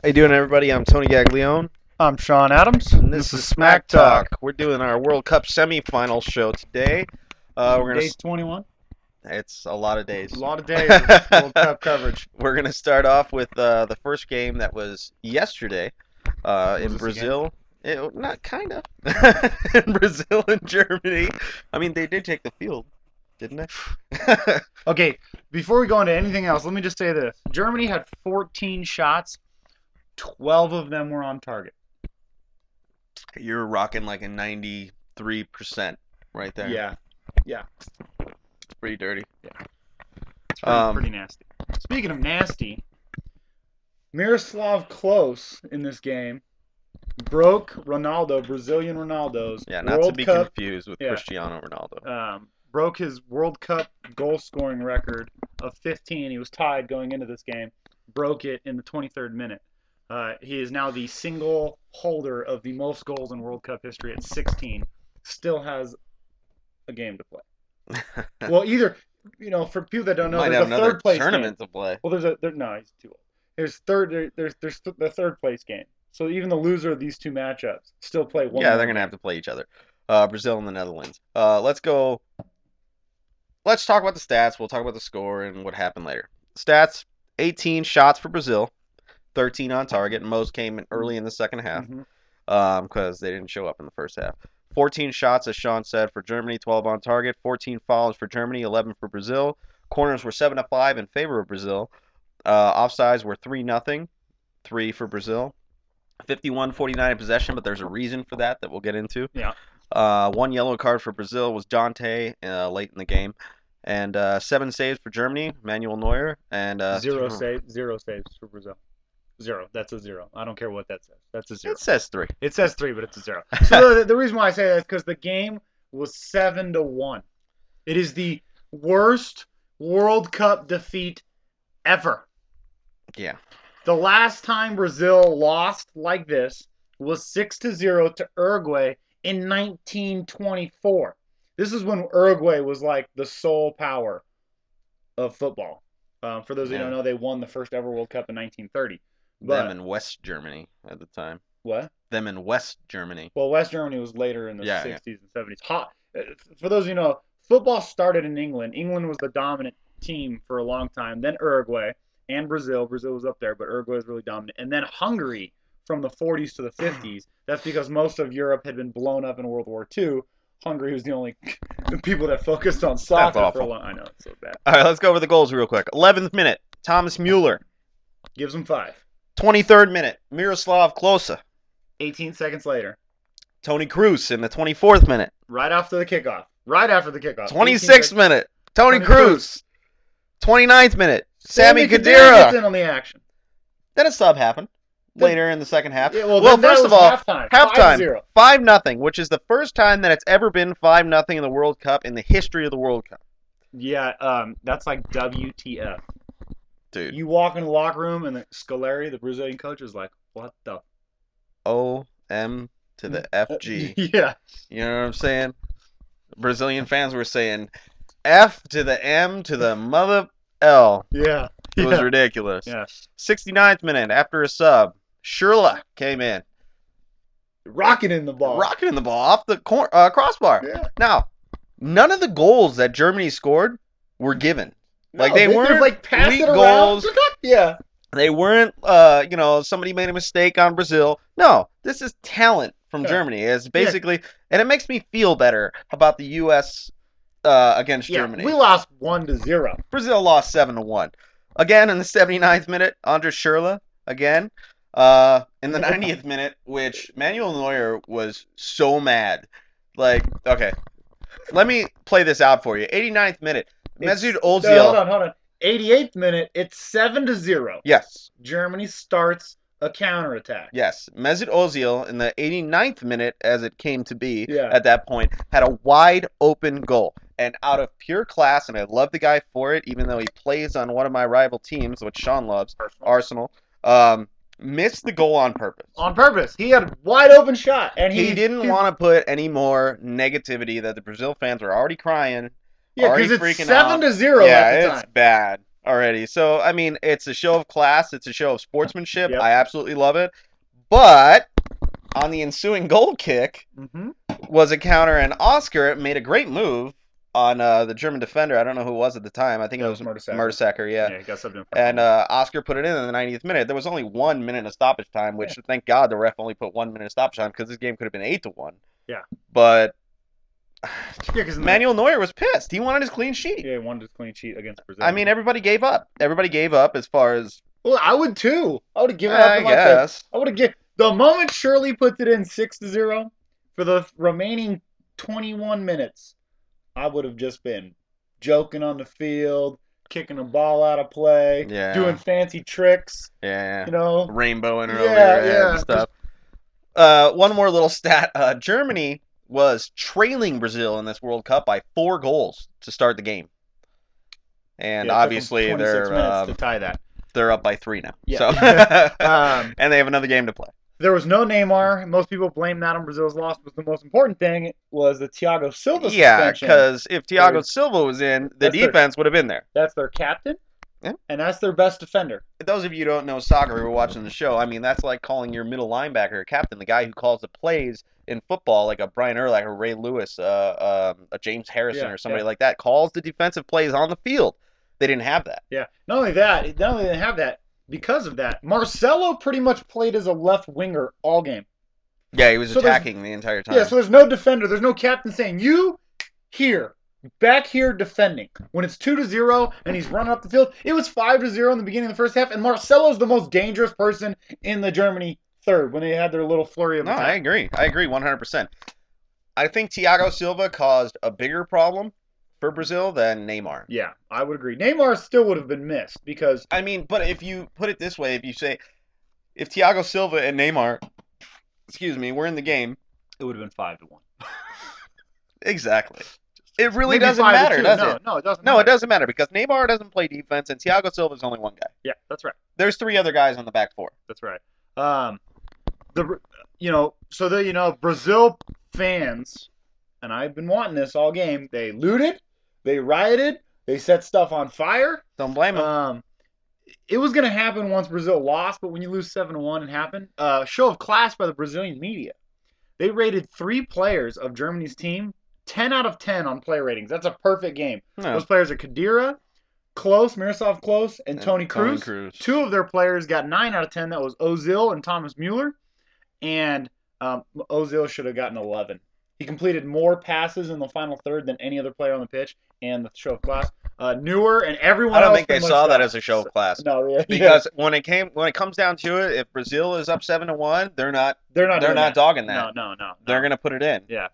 How you doing, everybody? I'm Tony Gaglione, I'm Shawn Adams. and this is Smack Talk. We're doing our World Cup semifinal show today. We're Day 21. It's a lot of days. A lot of days of World Cup coverage. We're gonna start off with the first game that was yesterday in Brazil. Not kind of in Brazil and Germany. I mean, they did take the field, didn't they? Okay, before we go into anything else, let me just say this. Germany had 14 shots. 12 of them were on target. You're rocking like a 93% right there. Yeah. It's pretty dirty. Yeah. It's pretty nasty. Speaking of nasty, Miroslav Klose in this game broke Ronaldo, Brazilian Ronaldo's not World to be Cup, confused with Cristiano Ronaldo. broke his World Cup goal-scoring record of 15. He was tied going into this game. Broke it in the 23rd minute. He is now the single holder of the most goals in World Cup history at 16. Still has a game to play. Well, either, for people that don't know, there's a third place tournament game to play. Well, no, he's too old. There's the third place game. So even the loser of these two matchups still play one. Yeah, they're gonna have to play each other. Brazil and the Netherlands. Let's go. Let's talk about the stats. We'll talk about the score and what happened later. Stats: 18 shots for Brazil, 13 on target. Most came in early in the second half because they didn't show up in the first half. 14 shots, as Shawn said, for Germany, 12 on target. 14 fouls for Germany, 11 for Brazil. Corners were 7-5 in favor of Brazil. Offsides were 3-0, 3 for Brazil. 51-49 in possession, but there's a reason for that we'll get into. Yeah. One yellow card for Brazil was Dante late in the game. And 7 saves for Germany, Manuel Neuer. And zero saves for Brazil. 0. That's a 0. I don't care what that says. That's a 0. It says 3. It says 3, but it's a 0. So the reason why I say that is because the game was 7-1. It is the worst World Cup defeat ever. Yeah. The last time Brazil lost like this was 6-0 to Uruguay in 1924. This is when Uruguay was like the sole power of football. For those who don't know, they won the first ever World Cup in 1930. Them in West Germany at the time. What? Them in West Germany. Well, West Germany was later in the 60s and 70s. For those of you who know, football started in England. England was the dominant team for a long time. Then Uruguay and Brazil. Brazil was up there, but Uruguay was really dominant. And then Hungary from the 40s to the 50s. That's because most of Europe had been blown up in World War II. Hungary was the only people that focused on soccer for a long time. I know, it's so bad. All right, let's go over the goals real quick. 11th minute, Thomas Müller. Gives them 5. 23rd minute, Miroslav Klose. 18 seconds later. Tony Kroos in the 24th minute. Right after the kickoff. 26th minute, Tony Kroos. 29th minute, Sami Khedira gets in on the action. Then a sub happened later in the second half. Yeah, well first of all, halftime. 5-0, which is the first time that it's ever been 5-0 in the World Cup in the history of the World Cup. Yeah, that's like WTF. Dude. You walk in the locker room and Scolari, the Brazilian coach, is like, what the? O-M to the F-G. Yeah. You know what I'm saying? Brazilian fans were saying F to the M to the mother L. Yeah. It was ridiculous. Yeah. 69th minute, after a sub, Schürrle came in. Rocketing the ball off the crossbar. Yeah. Now, none of the goals that Germany scored were given. No, they weren't like weak goals. Yeah. They weren't, somebody made a mistake on Brazil. No, this is talent from Germany. It's basically, and it makes me feel better about the U.S. Against Germany. We lost 1-0. Brazil lost 7-1. Again, in the 79th minute, Andre Schürrle, again. In the 90th minute, which Manuel Neuer was so mad. Like, okay, let me play this out for you. 89th minute, Mesut Ozil. Hold on. 88th minute, it's 7-0. Yes. Germany starts a counterattack. Yes. Mesut Ozil, in the 89th minute, as it came to be at that point, had a wide open goal. And out of pure class, and I love the guy for it, even though he plays on one of my rival teams, which Shawn loves, Arsenal, missed the goal on purpose. On purpose. He had a wide open shot. And he didn't want to put any more negativity that the Brazil fans were already crying. Yeah, because it's 7-0 Yeah, at the time. it's bad. already. So, I mean, it's a show of class. It's a show of sportsmanship. Yep. I absolutely love it. But on the ensuing goal kick Mm-hmm. was a counter, and Oscar made a great move on the German defender. I don't know who it was at the time. I think it was Mertesacker, yeah. Yeah, he got subbed in for And Oscar put it in the 90th minute. There was only 1 minute of stoppage time, which thank God the ref only put 1 minute of stoppage time because this game could have been 8-1. Yeah. But because Manuel Neuer was pissed. He wanted his clean sheet. Yeah, he wanted his clean sheet against Brazil. I mean, everybody gave up. Everybody gave up as far as. Well, I would too. I would have given up. I guess. I would have given the moment Shirley puts it in 6-0 for the remaining 21 minutes. I would have just been joking on the field, kicking a ball out of play, doing fancy tricks. Yeah. You know, rainbowing over your head and stuff. One more little stat. Germany was trailing Brazil in this World Cup by 4 goals to start the game. And obviously they're minutes to tie that. They're up by 3 now. Yeah. So and they have another game to play. There was no Neymar. Most people blame that on Brazil's loss, but the most important thing was the Thiago Silva suspension. Yeah, because if Thiago Silva was in, the defense would have been there. That's their captain, and that's their best defender. For those of you who don't know soccer who are watching the show, I mean, that's like calling your middle linebacker a captain, the guy who calls the plays in football, like a Brian Urlacher, a Ray Lewis, a James Harrison, or somebody like that, calls the defensive plays on the field. They didn't have that. Yeah. Not only that, they didn't have that. Because of that, Marcelo pretty much played as a left winger all game. Yeah, he was attacking the entire time. Yeah, so there's no defender. There's no captain saying, you here, back here defending. When it's 2-0 and he's running up the field, it was 5-0 in the beginning of the first half, and Marcelo's the most dangerous person in the Germany third when they had their little flurry of attack. I agree 100%. I think Thiago Silva caused a bigger problem for Brazil than Neymar. Yeah, I would agree. Neymar still would have been missed because... I mean, but if you put it this way, if you say, if Thiago Silva and Neymar, were in the game... It would have been 5-1. Exactly. It really doesn't matter, does it? No, it doesn't matter. No, it doesn't matter because Neymar doesn't play defense and Thiago Silva's only one guy. Yeah, that's right. There's 3 other guys on the back 4. That's right. Brazil fans, and I've been wanting this all game, they looted, they rioted, they set stuff on fire. Don't blame them. It was going to happen once Brazil lost, but when you lose 7-1, it happened. Show of class by the Brazilian media. They rated 3 players of Germany's team 10 out of 10 on player ratings. That's a perfect game. No. Those players are Khedira, Miroslav Klose, and Toni Kroos. 2 of their players got 9 out of 10. That was Ozil and Thomas Mueller. And Ozil should have gotten 11. He completed more passes in the final third than any other player on the pitch, and the show of class. Neuer and everyone else. I don't think they saw that as a show of class. No, yeah, because when it comes down to it, if Brazil is up 7-1, they're not dogging that. No. They're gonna put it in. Yeah.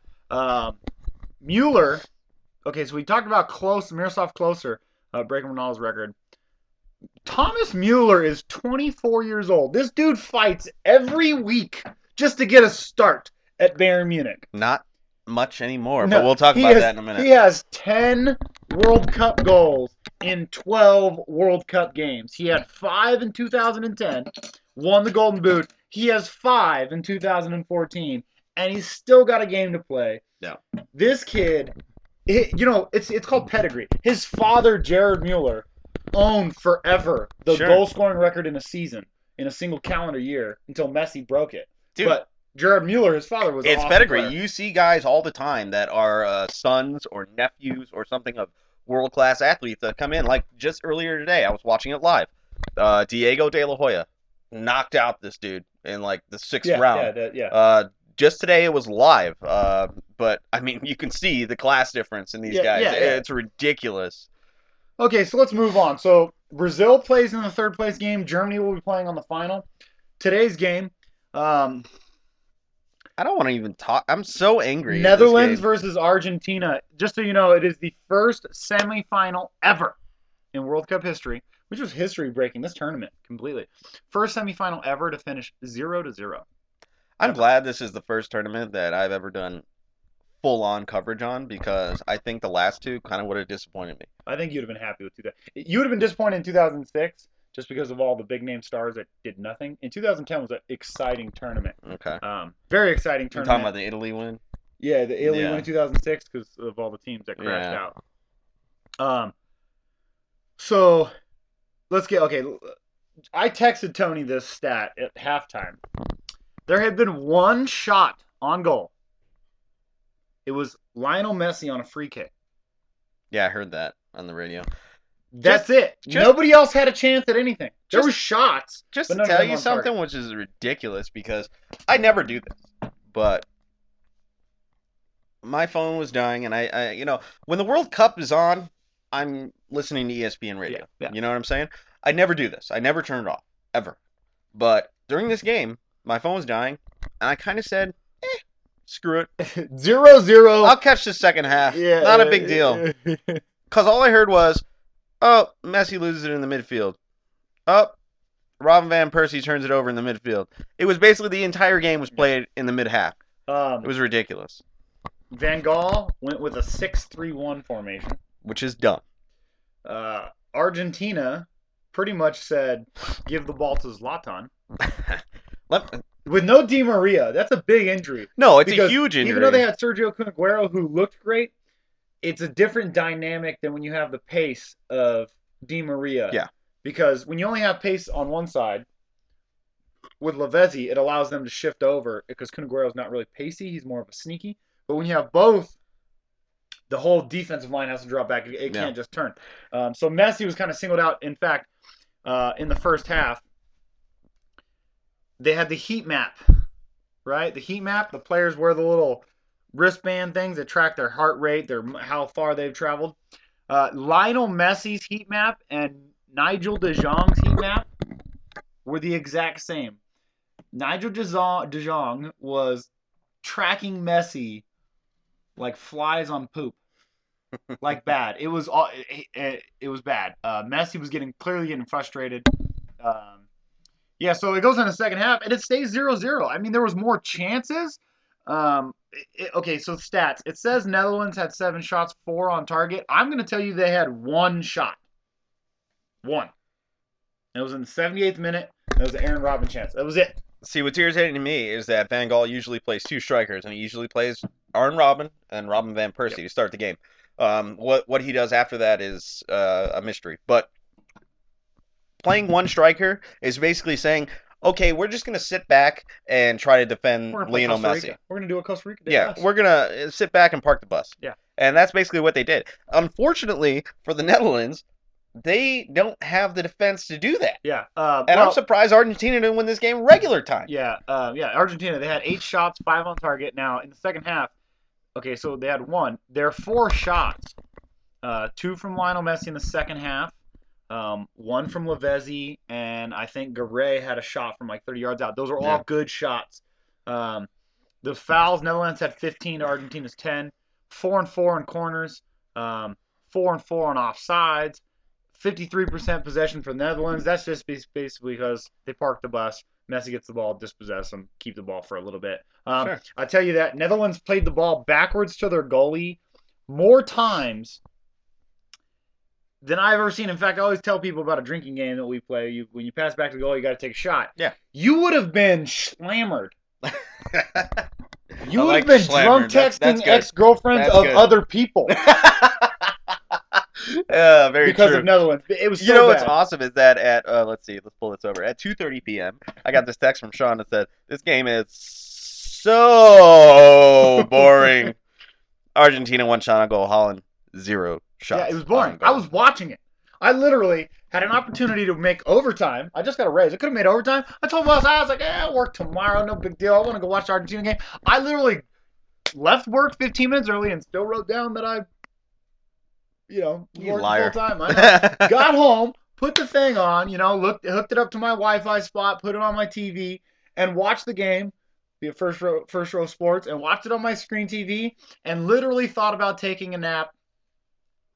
Mueller. Okay, so we talked about Miroslav Klose, breaking Ronaldo's record. Thomas Mueller is 24 years old. This dude fights every week just to get a start at Bayern Munich. Not much anymore, but we'll talk about that in a minute. He has 10 World Cup goals in 12 World Cup games. He had 5 in 2010, won the Golden Boot. He has 5 in 2014, and he's still got a game to play. Yeah. This kid, it's called pedigree. His father, Gerard Mueller, owned forever the goal-scoring record in a season, in a single calendar year, until Messi broke it. Dude. But Gerard Mueller, his father, was It's pedigree. You see guys all the time that are sons or nephews or something of world-class athletes that come in. Like just earlier today, I was watching it live. Diego De La Hoya knocked out this dude in like the 6th round. Just today it was live. But, I mean, you can see the class difference in these guys. It's ridiculous. Okay, so let's move on. So Brazil plays in the 3rd place game. Germany will be playing on the final. Today's game... I don't want to even talk. I'm so angry. Netherlands versus Argentina. Just so you know, it is the first semifinal ever in World Cup history, which was history-breaking, this tournament, completely. First semifinal ever to finish 0-0. I'm glad this is the first tournament that I've ever done full-on coverage on because I think the last 2 kind of would have disappointed me. I think you'd have been happy with 2000. You would have been disappointed in 2006. Just because of all the big-name stars that did nothing. In 2010 was an exciting tournament. Okay. Very exciting tournament. You're talking about the Italy win? Yeah, the Italy win in 2006 because of all the teams that crashed out. So let's get okay. I texted Tony this stat at halftime. There had been one shot on goal. It was Lionel Messi on a free kick. Yeah, I heard that on the radio. That's it. Nobody else had a chance at anything. There were shots. Just to tell you something, which is ridiculous because I never do this, but my phone was dying, and I when the World Cup is on, I'm listening to ESPN radio. Yeah. You know what I'm saying? I never do this. I never turn it off ever. But during this game, my phone was dying, and I kind of said, screw it. 0-0. I'll catch the second half. Yeah, Not a big deal. Because all I heard was, oh, Messi loses it in the midfield. Oh, Robin Van Persie turns it over in the midfield. It was basically the entire game was played in the mid-half. It was ridiculous. Van Gaal went with a 6-3-1 formation. Which is dumb. Argentina pretty much said, give the ball to Zlatan. With no Di Maria. That's a big injury. No, it's a huge injury. Even though they had Sergio Kun Aguero, who looked great, it's a different dynamic than when you have the pace of Di Maria. Yeah. Because when you only have pace on one side, with Lavezzi, it allows them to shift over because Kun Aguero's not really pacey. He's more of a sneaky. But when you have both, the whole defensive line has to drop back. It can't just turn. So Messi was kind of singled out. In fact, in the first half, they had the heat map, right? The heat map, the players wear the little wristband things that track their heart rate, how far they've traveled. Lionel Messi's heat map and Nigel de Jong's heat map were the exact same. Nigel de Jong was tracking Messi like flies on poop. Like bad. It was bad. Messi was clearly getting frustrated. So it goes in the second half, and it stays 0-0. I mean, there was more chances. Okay, so stats. It says Netherlands had 7 shots, 4 on target. I'm going to tell you they had 1 shot. 1. It was in the 78th minute. That was an Aaron Robin chance. That was it. See, what's irritating to me is that Van Gaal usually plays 2 strikers, and he usually plays Arjen Robben and Robin Van Persie to start the game. What he does after that is a mystery. But playing 1 striker is basically saying, okay, we're just going to sit back and try to defend Lionel Messi. We're going to do a Costa Rica. Yeah, we're going to sit back and park the bus. Yeah. And that's basically what they did. Unfortunately for the Netherlands, they don't have the defense to do that. Yeah. I'm surprised Argentina didn't win this game regular time. Yeah. Argentina, they had 8 shots, 5 on target. Now, in the second half, okay, so they had 1. There are 4 shots. 2 from Lionel Messi in the second half. 1 from Lavezzi, and I think Garay had a shot from like 30 yards out. Those are all good shots. The fouls, Netherlands had 15 to Argentina's 10. 4-4 in corners. 4-4 on offsides. 53% possession for the Netherlands. That's just basically because they parked the bus. Messi gets the ball, dispossess them, keep the ball for a little bit. Sure. I tell you that Netherlands played the ball backwards to their goalie more times than I've ever seen. In fact, I always tell people about a drinking game that we play. When you pass back to the goal, you got to take a shot. Yeah. You would have been slammered. You would have been drunk texting ex-girlfriends of other people. Very because true. of Netherlands. It was so You know bad. what's awesome is that at let's pull this over. At 2:30 p.m., I got this text from Shawn that said, "This game is so boring. Argentina 1 shot on goal, Holland 0 shots." Yeah, it was boring. I was watching it. I literally had an opportunity to make overtime. I just got a raise. I could have made overtime. I told my boss, I was like, I'll work tomorrow. No big deal. I want to go watch the Argentina game. I literally left work 15 minutes early and still wrote down that I, worked full time. I got home, put the thing on, hooked it up to my Wi-Fi spot, put it on my TV, and watched the game, the first row sports, and watched it on my screen TV, and literally thought about taking a nap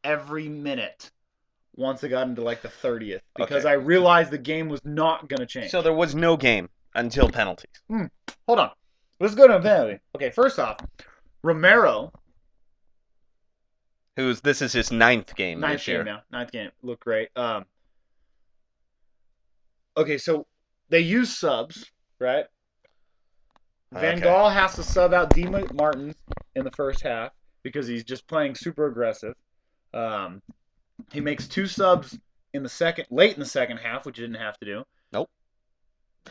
every minute once I got into like the 30th because I realized the game was not going to change. So there was no game until penalties. Hold on. Let's go to a penalty. Okay, first off, Romero. This is his 9th game this year. 9th game. Looked great. Okay, so they use subs, right? Van Gaal has to sub out D. Martins in the first half because he's just playing super aggressive. He makes 2 subs late in the second half, which you didn't have to do. Nope.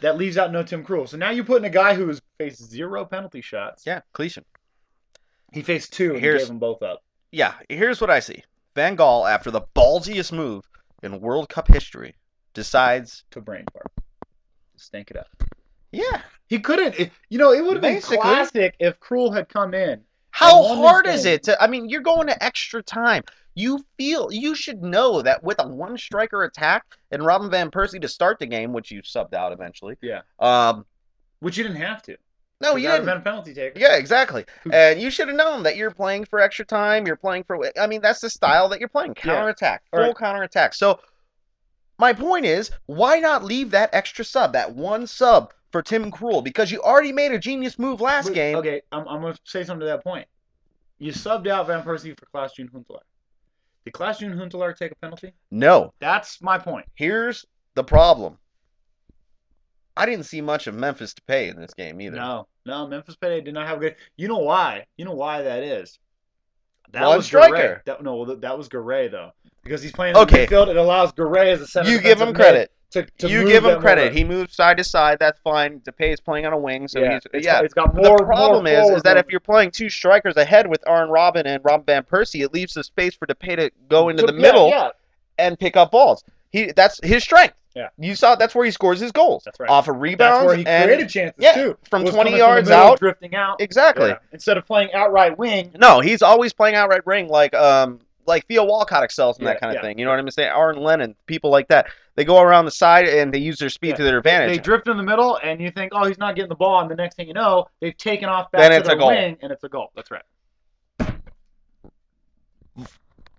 That leaves out no Tim Krul. So now you're putting a guy who has faced 0 penalty shots. Yeah, Cleveland. He faced 2 and he gave them both up. Yeah, here's what I see. Van Gaal, after the ballsiest move in World Cup history, decides to brain fart. Stink it up. Yeah. He couldn't. It would have been classic if Krul had come in. How hard is it to? I mean, you're going to extra time. You should know that with a 1-striker attack and Robin van Persie to start the game, which you subbed out eventually. Yeah. Which you didn't have to. No, you didn't. Been a penalty taker. Yeah, exactly. And you should have known that you're playing for extra time. You're playing for. I mean, that's the style that you're playing. Counterattack, full counterattack. So, my point is, why not leave that extra sub, that one sub for Tim Krul? Because you already made a genius move last game. Okay, I'm going to say something to that point. You subbed out Van Persie for Klaas-Jan Huntelaar. Did Klaas-Jan Huntelaar take a penalty? No. That's my point. Here's the problem. I didn't see much of Memphis Depay in this game either. No, Memphis Depay did not have a good. You know why? You know why that is? That was striker. That was Garay though, because he's playing in the midfield. It allows Garay as a center. You give him credit. To you give him credit. He moves side to side. That's fine. Depay is playing on a wing, so it's got more. The problem is that if you're playing 2 strikers ahead with Arjen Robben and Robin van Persie, it leaves the space for Depay to go into the middle and pick up balls. That's his strength. Yeah. You saw that's where he scores his goals. That's right. Off of rebounds. That's where he created chances too. From 20 yards out. Drifting out. Exactly. Yeah. Instead of playing outright wing. No, he's always playing outright wing like Theo Walcott excels in that kind of thing. You know what I'm saying? Arjen Lennon, people like that. They go around the side and they use their speed to their advantage. They drift in the middle and you think, oh, he's not getting the ball. And the next thing you know, they've taken off back to the wing and it's a goal. That's right.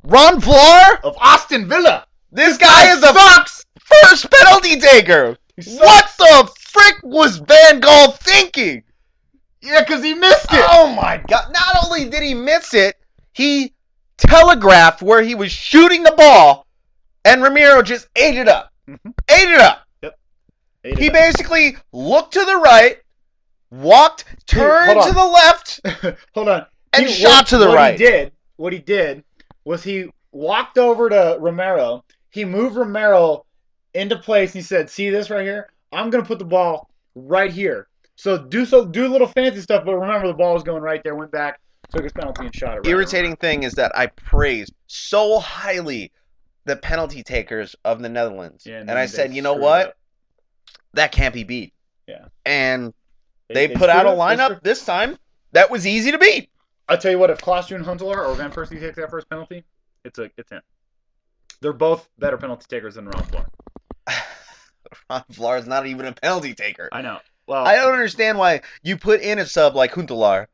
Ron Vlaar of Aston Villa. This guy is the first penalty taker. What the frick was Van Gaal thinking? Yeah, because he missed it. Oh, my God. Not only did he miss it, he telegraphed where he was shooting the ball, and Ramiro just ate it up. Mm-hmm. Ate it up. Yep. He basically looked to the right, turned to the left, hold on, and shot to the right. What he did was he walked over to Romero. He moved Romero into place. And he said, "See this right here? I'm gonna put the ball right here. So do a little fancy stuff, but remember the ball was going right there. Went back, took his penalty, and shot it." Irritating thing is that I praised so highly the penalty takers of the Netherlands, and I said, you know what? That can't be beat. Yeah. And they put out a lineup this time that was easy to beat. I'll tell you what, if Klaas-Jan Huntelaar or Van Persie takes that first penalty, it's in. They're both better penalty takers than Ron Vlaar. Ron Vlaar is not even a penalty taker. I know. Well, I don't understand why you put in a sub like Huntelaar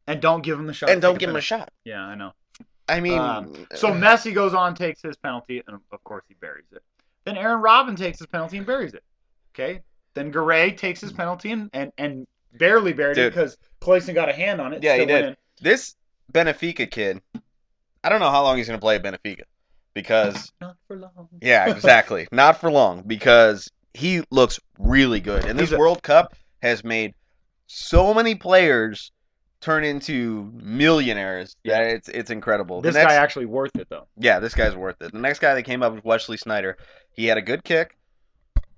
and don't give him the shot. And don't give him a shot. Yeah, I know. I mean, so Messi goes on, takes his penalty, and of course he buries it. Then Arjen Robben takes his penalty and buries it. Okay. Then Garay takes his penalty and barely buried it because Clayson got a hand on it. Yeah, he did. This Benfica kid, I don't know how long he's going to play at Benfica because not for long. Yeah, exactly. Not for long because he looks really good. And this World Cup has made so many players turn into millionaires that it's incredible. This guy actually worth it though. Yeah, this guy's worth it. The next guy that came up was Wesley Sneijder. He had a good kick.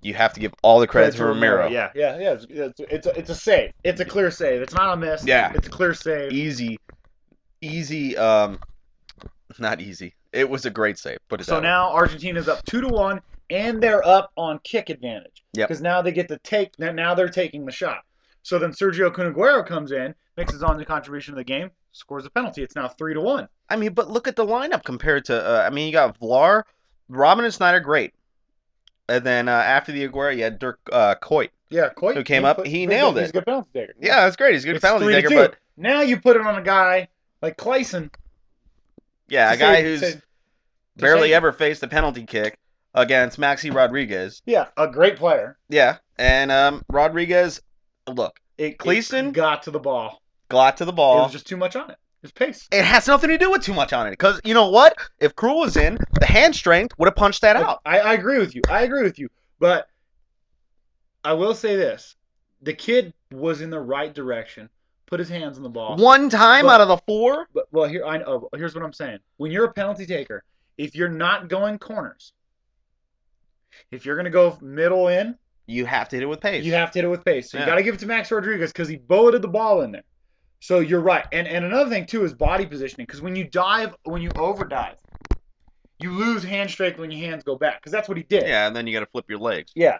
You have to give all the credit to Ramiro. Yeah. It's a save. It's a clear save. It's not a miss. Yeah. It's a clear save. Easy. Not easy. It was a great save. So now Argentina's up 2-1, and they're up on kick advantage. Yep. Because now they get to take. Now they're taking the shot. So then Sergio Kun Aguero comes in, makes his only contribution to the game, scores a penalty. It's now 3-1. I mean, but look at the lineup compared to. You got Vlaar, Robben, and Sneijder, great. And then after the Aguero, you had Dirk Kuyt. Yeah, Kuyt. Who came up. He nailed it. He's a good penalty taker. Yeah, that's great. He's a good penalty taker. But now you put it on a guy like Clayson. Yeah, a guy who's barely ever faced a penalty kick against Maxi Rodriguez. Yeah, a great player. Yeah, and Rodriguez, look, Cleason got to the ball. It was just too much on it. His pace. It has nothing to do with too much on it. Because you know what? If Krul was in, the hand strength would have punched that out. I agree with you. But I will say this. The kid was in the right direction. Put his hands on the ball. One time out of the 4? Here's what I'm saying. When you're a penalty taker, if you're not going corners, If you're gonna go middle in, you have to hit it with pace. you have to hit it with pace. So you Yeah. got to give it to Max Rodriguez because he bulleted the ball in there. So you're right. And another thing too is body positioning, because when you overdive, you lose hand strength when your hands go back, because that's what he did. Yeah, and then you got to flip your legs. Yeah.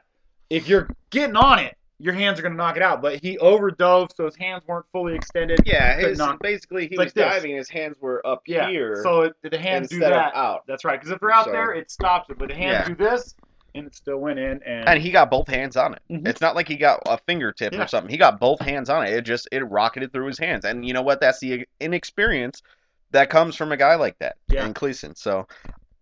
If you're getting on it, your hands are going to knock it out. But he overdove, so his hands weren't fully extended. Yeah, basically he was diving, his hands were up here. So the hands do that. Instead of out. That's right, because if they're out there, it stops it. But the hands do this, and it still went in. And he got both hands on it. Mhm. It's not like he got a fingertip or something. He got both hands on it. It rocketed through his hands. And you know what? That's the inexperience that comes from a guy like that in Cleveland. So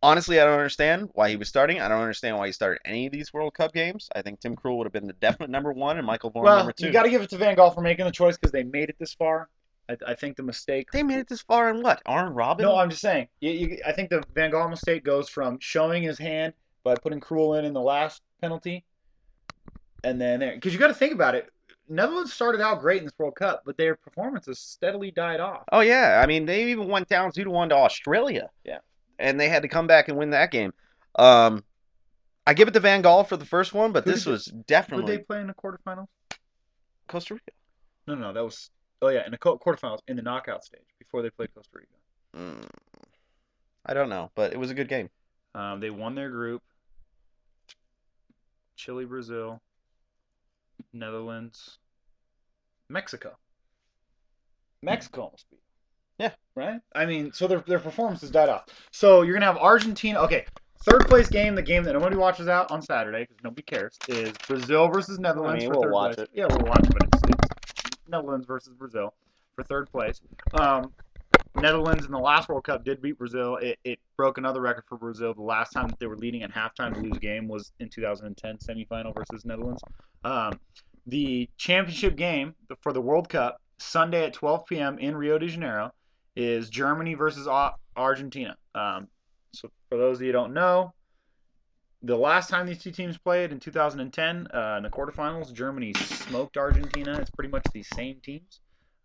honestly, I don't understand why he was starting. I don't understand why he started any of these World Cup games. I think Tim Krul would have been the definite number one and Michael Vaughan number two. You got to give it to Van Gaal for making the choice because they made it this far. I think the mistake. They made it this far in what? Arjen Robben? No, I'm just saying. I think the Van Gaal mistake goes from showing his hand by putting Krul in the last penalty, and then because you got to think about it. Netherlands started out great in this World Cup, but their performances steadily died off. Oh yeah, I mean they even went down 2-1 to Australia. Yeah, and they had to come back and win that game. I give it to Van Gaal for the first one, but this was definitely. Who did they play in the quarterfinals? Costa Rica. No, that was. Oh yeah, in the quarterfinals in the knockout stage before they played Costa Rica. I don't know, but it was a good game. They won their group. Chile, Brazil, Netherlands, Mexico. Mexico almost beat. Yeah. Right? I mean, so their performances died off. So you're going to have Argentina. Okay, third place game, the game that nobody watches out on Saturday because nobody cares, is Brazil versus Netherlands for third place. It. Yeah, we'll watch it, but it's Netherlands versus Brazil for third place. Netherlands in the last World Cup did beat Brazil. It broke another record for Brazil. The last time that they were leading at halftime to lose a game was in 2010 semifinal versus Netherlands. The championship game for the World Cup, Sunday at 12 p.m. in Rio de Janeiro, is Germany versus Argentina. So for those of you who don't know, the last time these two teams played in 2010 in the quarterfinals, Germany smoked Argentina. It's pretty much the same teams,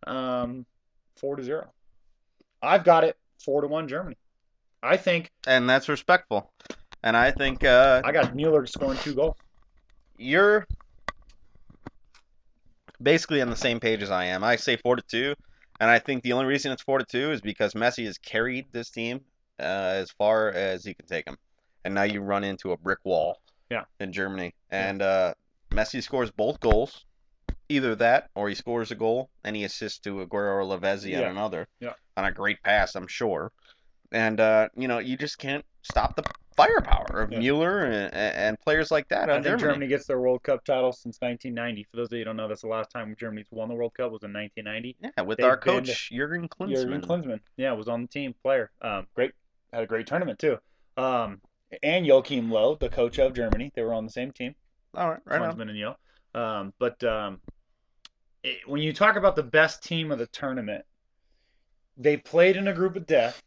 4-0. I've got it 4-1 Germany. I think, and that's respectful. And I think I got Mueller scoring 2 goals. You're basically on the same page as I am. I say 4-2, and I think the only reason it's 4-2 is because Messi has carried this team as far as he can take them, and now you run into a brick wall. Yeah. In Germany, and Messi scores both goals. Either that, or he scores a goal and he assists to Aguero or Lavezzi on another. Yeah. On a great pass, I'm sure. And, you just can't stop the firepower of Mueller and players like that. I think Germany gets their World Cup title since 1990. For those of you who don't know, that's the last time Germany's won the World Cup was in 1990. Yeah, with our coach, Jurgen Klinsmann. Jurgen Klinsmann, yeah, was on the team, player. Great, had a great tournament, too. And Joachim Löw, the coach of Germany. They were on the same team. All right, right Klinsmann and Löw. When you talk about the best team of the tournament, they played in a group of death.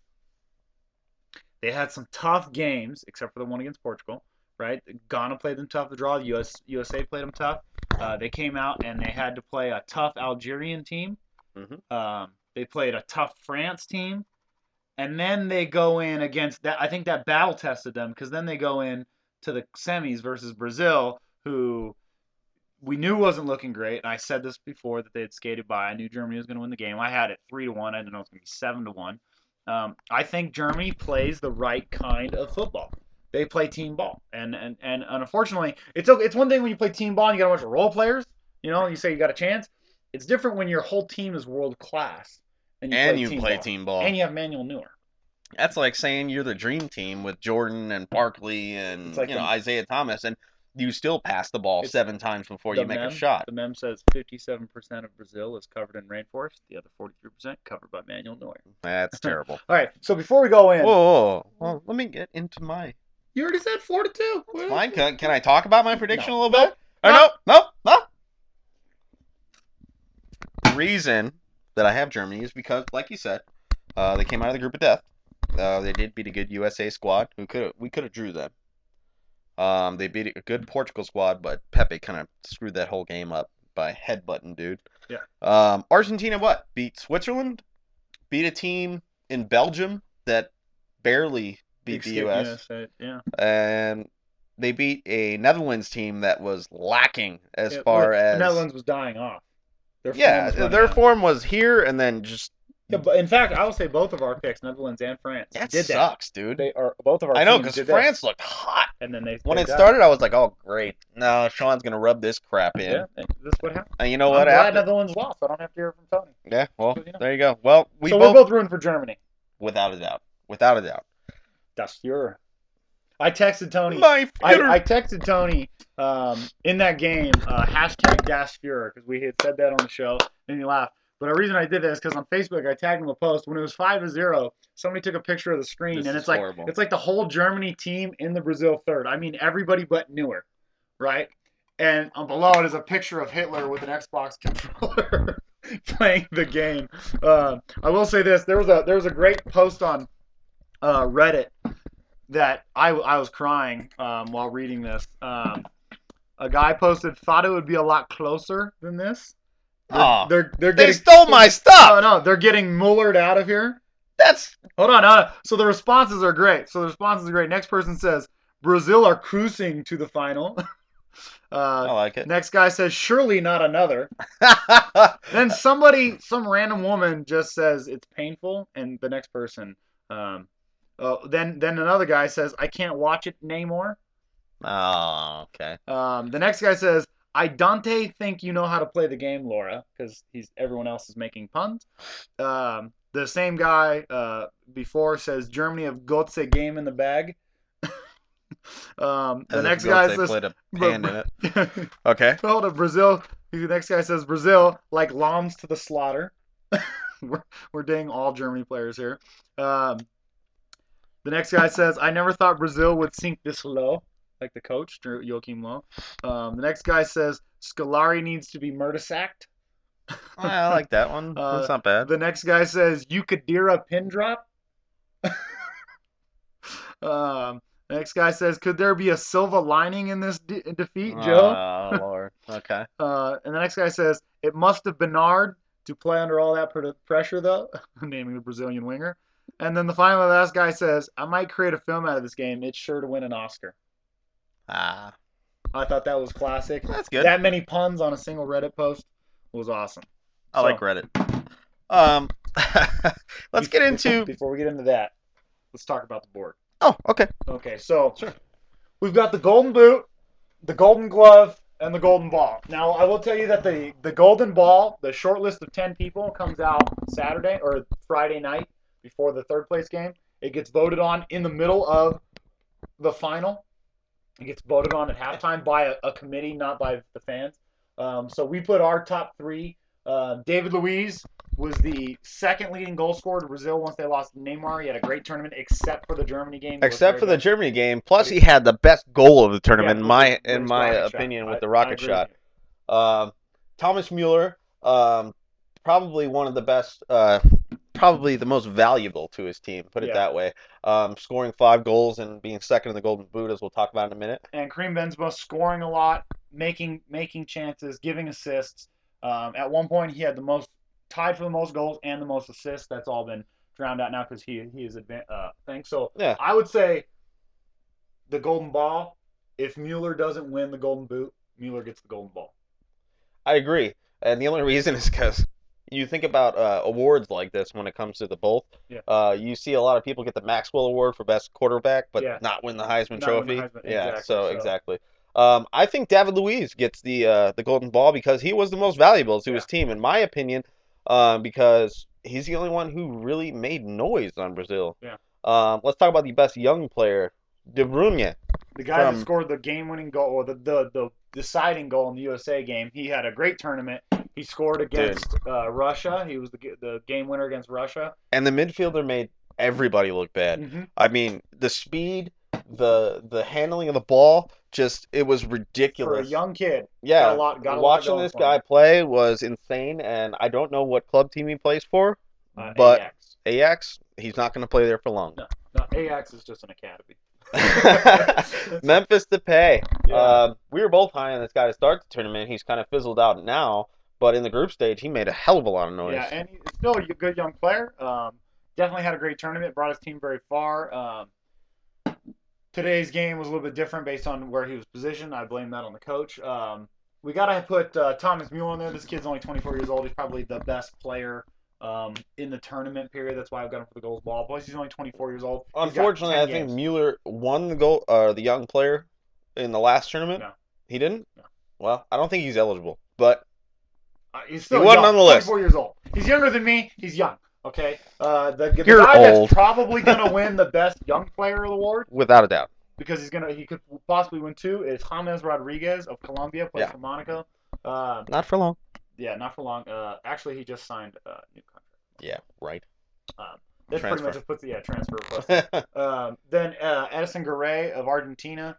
They had some tough games, except for the one against Portugal, right? Ghana played them tough to draw. USA played them tough. They came out and they had to play a tough Algerian team. Mm-hmm. They played a tough France team. And then they go in against that. I think that battle tested them because then they go in to the semis versus Brazil, who we knew wasn't looking great. And I said this before that they had skated by. I knew Germany was going to win the game. I had it 3-1. I didn't know it was going to be 7-1. I think Germany plays the right kind of football. They play team ball, and unfortunately, it's one thing when you play team ball and you got a bunch of role players. You say you got a chance. It's different when your whole team is world class and you play team ball, and you have Manuel Neuer. That's like saying you're the dream team with Jordan and Barkley and Isaiah Thomas, and you still pass the ball 7 times before you make a shot. The meme says 57% of Brazil is covered in rainforest. The other 43% covered by Manuel Neuer. That's terrible. All right, so before we go in... Whoa. Well, let me get into my... You already said 4-2. That's fine. Can I talk about my prediction a little bit? No. The reason that I have Germany is because, like you said, they came out of the group of death. They did beat a good USA squad. We could have drew them. They beat a good Portugal squad, but Pepe kind of screwed that whole game up by headbutting dude. Yeah. Argentina beat Switzerland, beat a team in Belgium that barely beat the US. Yeah. And they beat a Netherlands team that was lacking as far The as Netherlands was dying off. their form was here and then just Yeah, but in fact, I will say both of our picks, Netherlands and France, that did sucks, dude. They are both of our I know teams because did France looked hot, and then when it started. I was like, oh great, no, Sean's gonna rub this crap in. Yeah, this what happened. And you know I'm what? glad Netherlands lost. So I don't have to hear from Tony. Yeah, well, there you go. Well, we're both rooting for Germany, without a doubt. Without a doubt. Das Fuhrer. I texted Tony. I texted Tony in that game, hashtag Das Fuhrer, because we had said that on the show, and he laughed. But the reason I did that is because on Facebook I tagged him a post when it was 5-0. Somebody took a picture of the screen, and it's like the whole Germany team in the Brazil third. I mean, everybody but Neuer, right? And below it is a picture of Hitler with an Xbox controller playing the game. I will say this: there was a great post on Reddit that I was crying while reading this. A guy posted, thought it would be a lot closer than this. They stole my stuff. No, they're getting Mullered out of here. Hold on. So the responses are great. Next person says, Brazil are cruising to the final. I like it. Next guy says, surely not another. Then some random woman just says it's painful, and the next person, then another guy says, I can't watch it anymore. Oh, okay. The next guy says, I don't think you know how to play the game, Laura, because everyone else is making puns. The same guy before says Germany have got a game in the bag. The next guy says played a hand in it. Okay. Hold up, Brazil. The next guy says Brazil like lambs to the slaughter. we're dating all Germany players here. The next guy says I never thought Brazil would sink this low. Like the coach, Joachim Low. The next guy says Scolari needs to be murder-sacked. I like that one. That's not bad. The next guy says Yukadira pin drop. The next guy says, could there be a silver lining in this defeat, Joe? Oh, Lord. Okay. And the next guy says, it must have been hard to play under all that pressure, though, naming the Brazilian winger. And then the last guy says, I might create a film out of this game. It's sure to win an Oscar. I thought that was classic. That's good. That many puns on a single Reddit post was awesome. I like Reddit. Let's get into... Before we get into that, let's talk about the board. Oh, okay. Okay, so we've got the golden boot, the golden glove, and the golden ball. Now, I will tell you that the golden ball, the short list of 10 people, comes out Saturday or Friday night before the third place game. It gets voted on in the middle of the final. It gets voted on at halftime by a committee, not by the fans. So we put our top three. David Luiz was the second leading goal scorer to Brazil once they lost Neymar. He had a great tournament, except for the Germany game. Germany game. Plus, he had the best goal of the tournament, in my opinion, with the rocket shot. Thomas Mueller, probably one of the best, probably the most valuable to his team, put it that way. Scoring 5 goals and being second in the Golden Boot, as we'll talk about in a minute. And Karim Benzema scoring a lot, making chances, giving assists. At one point, he had tied for the most goals and the most assists. That's all been drowned out now because he is thing. So I would say the Golden Ball. If Mueller doesn't win the Golden Boot, Mueller gets the Golden Ball. I agree, and the only reason is because you think about awards like this when it comes to the both. Yeah. You see a lot of people get the Maxwell Award for best quarterback, but not win the Heisman Trophy. Exactly. I think David Luiz gets the Golden Ball because he was the most valuable to his team, in my opinion, because he's the only one who really made noise on Brazil. Yeah. Let's talk about the best young player, De Bruyne. The guy that scored the game-winning goal, or the deciding goal in the USA game. He had a great tournament. He scored against Russia. He was the game winner against Russia. And the midfielder made everybody look bad. Mm-hmm. I mean, the speed, the handling of the ball, it was ridiculous. For a young kid. Yeah. Watching this guy play was insane, and I don't know what club team he plays for, but Ajax, he's not going to play there for long. No, Ajax is just an academy. Memphis Depay. Yeah. We were both high on this guy to start the tournament. He's kind of fizzled out now, but in the group stage, he made a hell of a lot of noise. Yeah, and he's still a good young player. Definitely had a great tournament. Brought his team very far. Today's game was a little bit different based on where he was positioned. I blame that on the coach. We got to put Thomas Mueller in there. This kid's only 24 years old. He's probably the best player in the tournament period. That's why I've got him for the gold ball. Plus, he's only 24 years old. Unfortunately, I think Mueller won the goal, the young player, in the last tournament. No. He didn't? No. Well, I don't think he's eligible, but he's still he wasn't young, on the list. 24 years old. He's younger than me. He's young. Okay. The You're guy old. that's probably gonna win the best young player award, without a doubt, because he could possibly win 2, is James Rodriguez of Colombia, plays for Monaco. Not for long. Yeah, not for long. Actually, he just signed a new contract. Yeah, right. This pretty much just puts transfer request. Then Edison Garay of Argentina,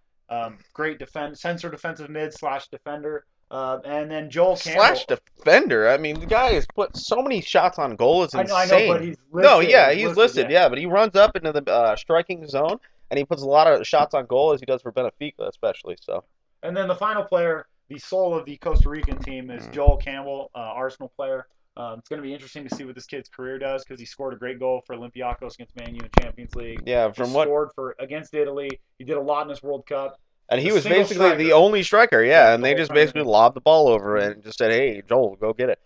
great center defensive mid / defender. And then Joel Campbell. / defender. I mean, the guy has put so many shots on goal. It's insane. I know, but he's listed. No, yeah, he's listed. Yeah, but he runs up into the striking zone, and he puts a lot of shots on goal, as he does for Benfica, especially. So. And then the final player, the soul of the Costa Rican team, is Joel Campbell, Arsenal player. It's going to be interesting to see what this kid's career does, because he scored a great goal for Olympiacos against Man U in Champions League. Yeah, scored against Italy. He did a lot in this World Cup. And he was basically the only striker, and they just basically lobbed the ball over and just said, "Hey, Joel, go get it."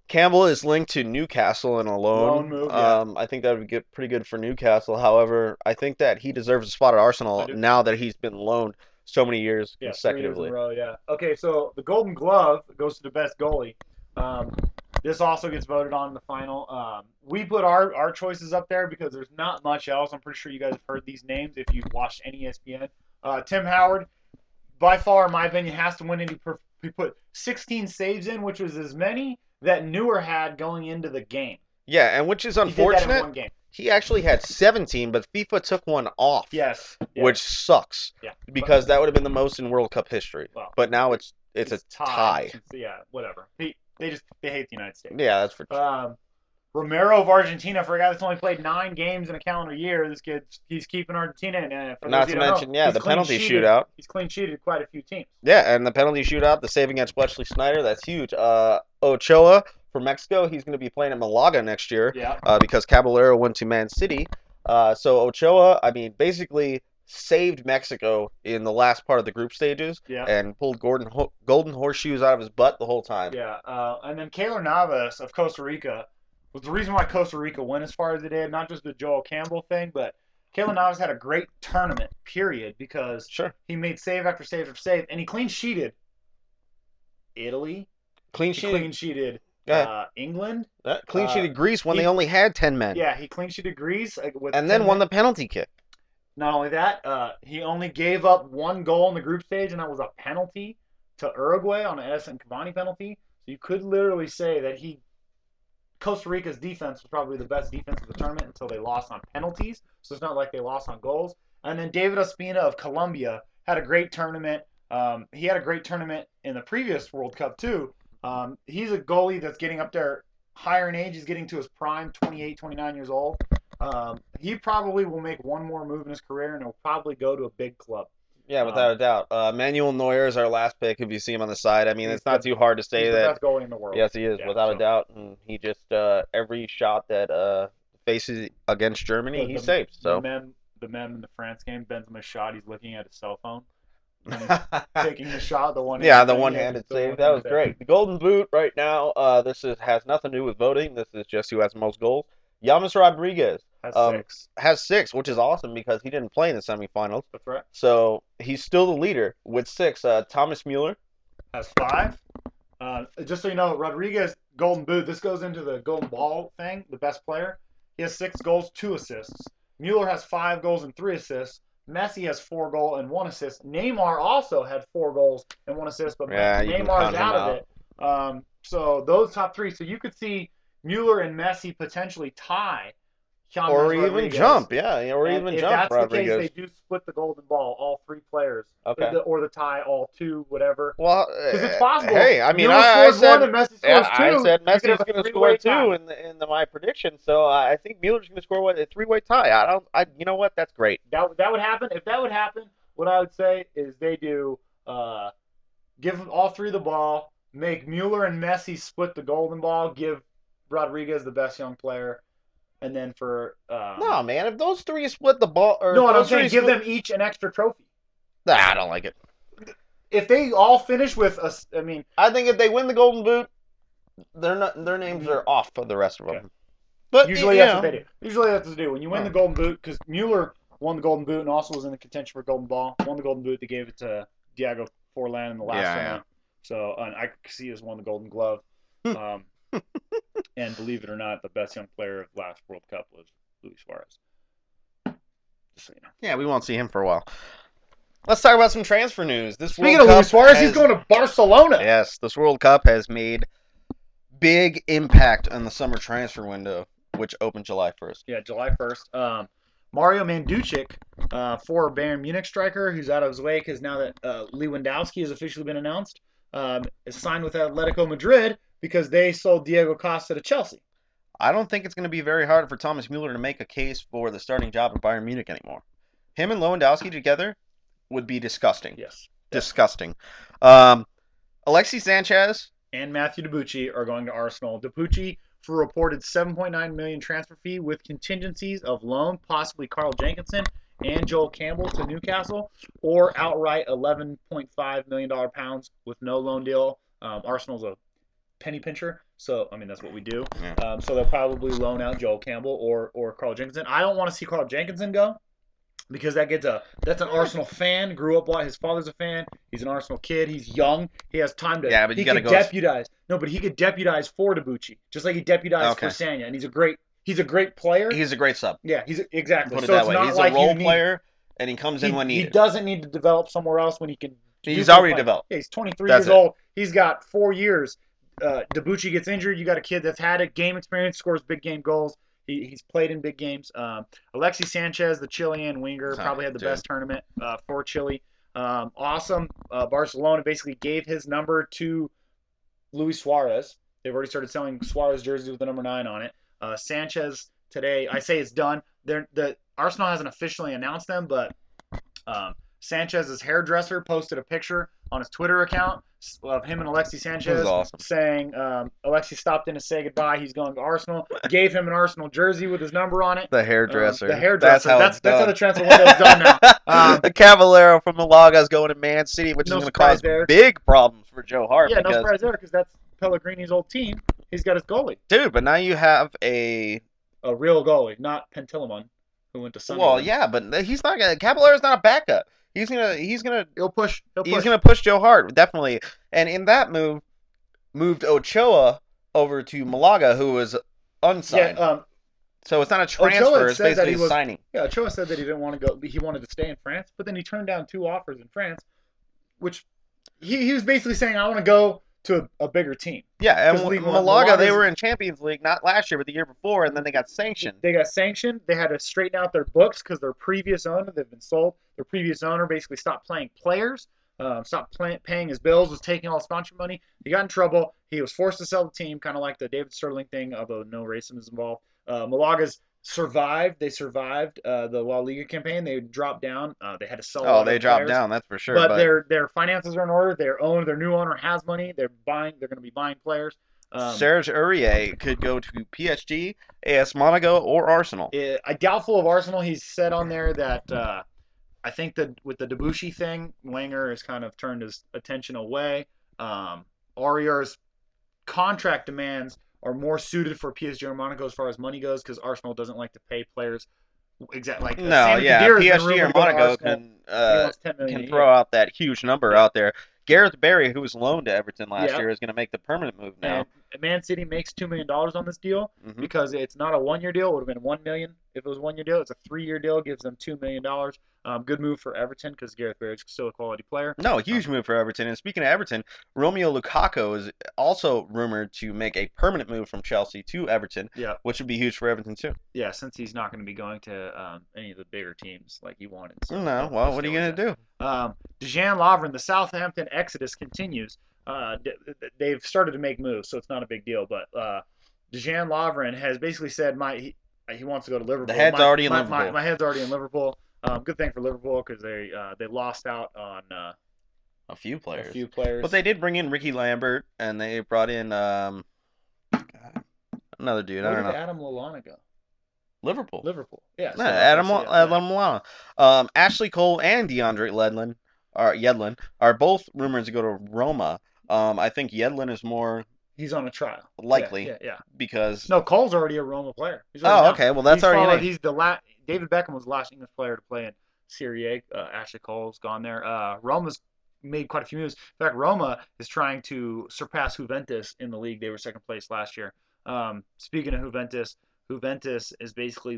Campbell is linked to Newcastle on a loan. Move, yeah. I think that would be pretty good for Newcastle. However, I think that he deserves a spot at Arsenal now that he's been loaned so many years consecutively. 3 years in a row, yeah. Okay, so the Golden Glove goes to the best goalie. This also gets voted on in the final. We put our choices up there because there's not much else. I'm pretty sure you guys have heard these names if you've watched any ESPN. Tim Howard, by far, in my opinion, has to win it. He put 16 saves in, which was as many that Neuer had going into the game. Yeah, and which is unfortunate. He did that in one game. He actually had 17, but FIFA took one off. Yes. Which sucks. Yeah. Because that would have been the most in World Cup history. Well, but now it's a tie. Yeah, whatever. They hate the United States. Yeah, that's for sure. Romero of Argentina, for a guy that's only played 9 games in a calendar year, this kid, he's keeping Argentina in. Not to mention, the penalty shootout. He's clean sheeted quite a few teams. Yeah, and the penalty shootout, the save against Wesley Sneijder, that's huge. Ochoa from Mexico, he's going to be playing at Malaga next year because Caballero went to Man City. So Ochoa, I mean, basically saved Mexico in the last part of the group stages and pulled golden horseshoes out of his butt the whole time. Yeah, and then Keylor Navas of Costa Rica was the reason why Costa Rica went as far as it did, not just the Joel Campbell thing, but Keylor Navas had a great tournament, period, because he made save after save after save, and he clean-sheeted Italy. Clean-sheeted England. Clean-sheeted Greece when they only had 10 men. Yeah, he clean-sheeted Greece. And then won the penalty kick. Not only that, he only gave up 1 goal in the group stage, and that was a penalty to Uruguay on an Edison Cavani penalty. So you could literally say that Costa Rica's defense was probably the best defense of the tournament until they lost on penalties. So it's not like they lost on goals. And then David Ospina of Colombia had a great tournament. He had a great tournament in the previous World Cup too. He's a goalie that's getting up there higher in age. He's getting to his prime, 28, 29 years old. He probably will make one more move in his career, and he'll probably go to a big club. Yeah, without a doubt. Manuel Neuer is our last pick if you see him on the side. I mean, it's not too hard to say that. He's the best goalie in the world. Yes, he is, without a doubt. And he just, every shot that faces against Germany, he saves. So. The mem in the France game, Benzema shot, he's looking at his cell phone. And he's taking the shot, the one-handed Yeah, the one-handed save. That was great. The Golden Boot right now, has nothing to do with voting. This is just who has the most goals. James Rodriguez has 6, which is awesome because he didn't play in the semifinals. That's right. So he's still the leader with 6. Thomas Mueller has 5. Just so you know, Rodriguez, Golden Boot, this goes into the Golden Ball thing, the best player. He has 6 goals, 2 assists. Mueller has 5 goals and 3 assists. Messi has 4 goals and 1 assist. Neymar also had 4 goals and 1 assist, but Neymar is out of it. So those top 3. So you could see Mueller and Messi potentially tie. Or even jump, or even jump. If that's the case, they do split the golden ball, all 3 players. Okay. Or the tie, all 2, whatever. Well, because it's possible. Hey, I mean, I said 1 and Messi scores 2. I said Messi's going to score 2 in my prediction. So I think Mueller's going to score a 3-way tie. You know what? That's great. That would happen. If that would happen, what I would say is they do give all 3 the ball, make Mueller and Messi split the golden ball, give Rodriguez the best young player. and then for No, man. If those three split the ball, or no, if what I'm those saying, three give split, them each an extra trophy. nah, I don't like it. If they all finish with a, I mean, I think if they win the Golden Boot, their names mm, are off for the rest of okay. them. But Usually you that's what they know, do. Usually that's what they do. When you win the Golden Boot, because Mueller won the Golden Boot and also was in the contention for Golden Ball. Won the Golden Boot. They gave it to Diego Forlan in the last yeah, tournament. So and I see has won the Golden Glove. yeah. Um, and believe it or not, the best young player of last World Cup was Luis Suarez. Just so you know. Yeah, we won't see him for a while. Let's talk about some transfer news. This Speaking World of Cup Luis Suarez, he's has, going to Barcelona. yes, this World Cup has made big impact on the summer transfer window, which opened July 1st. Yeah, July 1st. Mario Mandzukic, former Bayern Munich striker, who's out of his way because now that Lewandowski has officially been announced, is signed with Atletico Madrid because they sold Diego Costa to Chelsea. I don't think it's going to be very hard for Thomas Mueller to make a case for the starting job at Bayern Munich anymore. Him and Lewandowski together would be disgusting. Yes. Disgusting. Alexis Sanchez and Matthew Debuchy are going to Arsenal. Debuchy for reported 7.9 million transfer fee with contingencies of loan, possibly Carl Jenkinson and Joel Campbell to Newcastle, or outright $11.5 million pounds with no loan deal. Arsenal's a penny pincher, so I mean that's what we do. Yeah. So they'll probably loan out Joel Campbell or Carl Jenkinson. I don't want to see Carl Jenkinson go because that's an Arsenal fan. Grew up his father's a fan. He's an Arsenal kid. He's young. He has time to. Yeah, but he you gotta could go. Deputize. No, but he could deputize for Debuchy, just like he deputized for Sanya, and he's a great player. He's a great sub. Yeah, he's exactly. Put it so that it's way. not He's like a role player, and he comes in when needed. He doesn't need to develop somewhere else when he can. He's already developed. Yeah, he's 23 years old. He's got 4 years. Debuchy gets injured. You got a kid that's had a game experience, scores big game goals. He's played in big games. Alexis Sanchez, the Chilean winger, probably had the best tournament for Chile. Awesome. Barcelona basically gave his number to Luis Suarez. They've already started selling Suarez jerseys with the number 9 on it. Sanchez today, I say it's done. The Arsenal hasn't officially announced them, but Sanchez's hairdresser posted a picture on his Twitter account of him and Alexis Sanchez saying Alexis stopped in to say goodbye. He's going to Arsenal. Gave him an Arsenal jersey with his number on it. The hairdresser. The hairdresser. That's how the transfer window is done now. The Cavallero from Malaga is going to Man City, which is going to cause big problems for Joe Hart. Yeah, no surprise there because that's Pellegrini's old team. He's got his goalie. Dude, but now you have a real goalie, not Pentillimon, who went to Sunderland. Well, yeah, but he's not gonna. Caballero's not a backup. He's gonna push. He's gonna push Joe Hart definitely. And in that moved Ochoa over to Malaga, who was unsigned. Yeah. So it's not a transfer; it's basically a signing. Yeah, Ochoa said that he didn't want to go. He wanted to stay in France, but then he turned down 2 offers in France, which he was basically saying, "I want to go to a bigger team." Yeah, and Malaga, they were in Champions League not last year, but the year before, and then they got sanctioned. They had to straighten out their books because their previous owner, they've been sold. Their previous owner basically stopped playing players, stopped paying his bills, was taking all sponsor money. He got in trouble. He was forced to sell the team, kind of like the David Sterling thing, although no racism is involved. Malaga's survived. They survived the La Liga campaign. They dropped down. They had to sell. Oh, they dropped down. That's for sure. But their finances are in order. Their new owner has money. They're going to be buying players. Serge Aurier could go to PSG, AS Monaco, or Arsenal. Doubtful of Arsenal. He's said on there that I think that with the Debuchy thing, Wenger has kind of turned his attention away. Aurier's contract demands are more suited for PSG or Monaco as far as money goes because Arsenal doesn't like to pay players exactly like PSG or Monaco can throw out that huge number out there. Gareth Barry, who was loaned to Everton last year, is going to make the permanent move now. And Man City makes $2 million on this deal because it's not a 1-year deal. It would have been $1 million if it was a 1-year deal. It's a 3-year deal, gives them $2 million. Good move for Everton because Gareth Barry is still a quality player. No, huge move for Everton. And speaking of Everton, Romelu Lukaku is also rumored to make a permanent move from Chelsea to Everton, which would be huge for Everton too. Yeah, since he's not going to be going to any of the bigger teams like he wanted. So no, well, what are you going to do? Dejan Lovren, the Southampton exodus continues. They've started to make moves, so it's not a big deal. But Dejan Lovren has basically said he wants to go to Liverpool. The head's already in Liverpool. My head's already in Liverpool. Good thing for Liverpool because they lost out on a few players. But they did bring in Ricky Lambert, and they brought in another dude. I don't know. Where did Adam Lallana go? Liverpool. Liverpool. Yeah. Yeah, So that's what I say. Yeah. Adam Lallana. Ashley Cole and DeAndre Yedlin are both rumored to go to Roma. I think Yedlin is more He's on a trial. Yeah. likely Yeah. Yeah. because. No, Cole's already a Roma player. He's already Oh, down. okay. Well, that's already followed. named. He's the last. David Beckham was the last English player to play in Serie A. Ashley Cole's gone there. Roma's made quite a few moves. In fact, Roma is trying to surpass Juventus in the league. They were second place last year. Speaking of Juventus is basically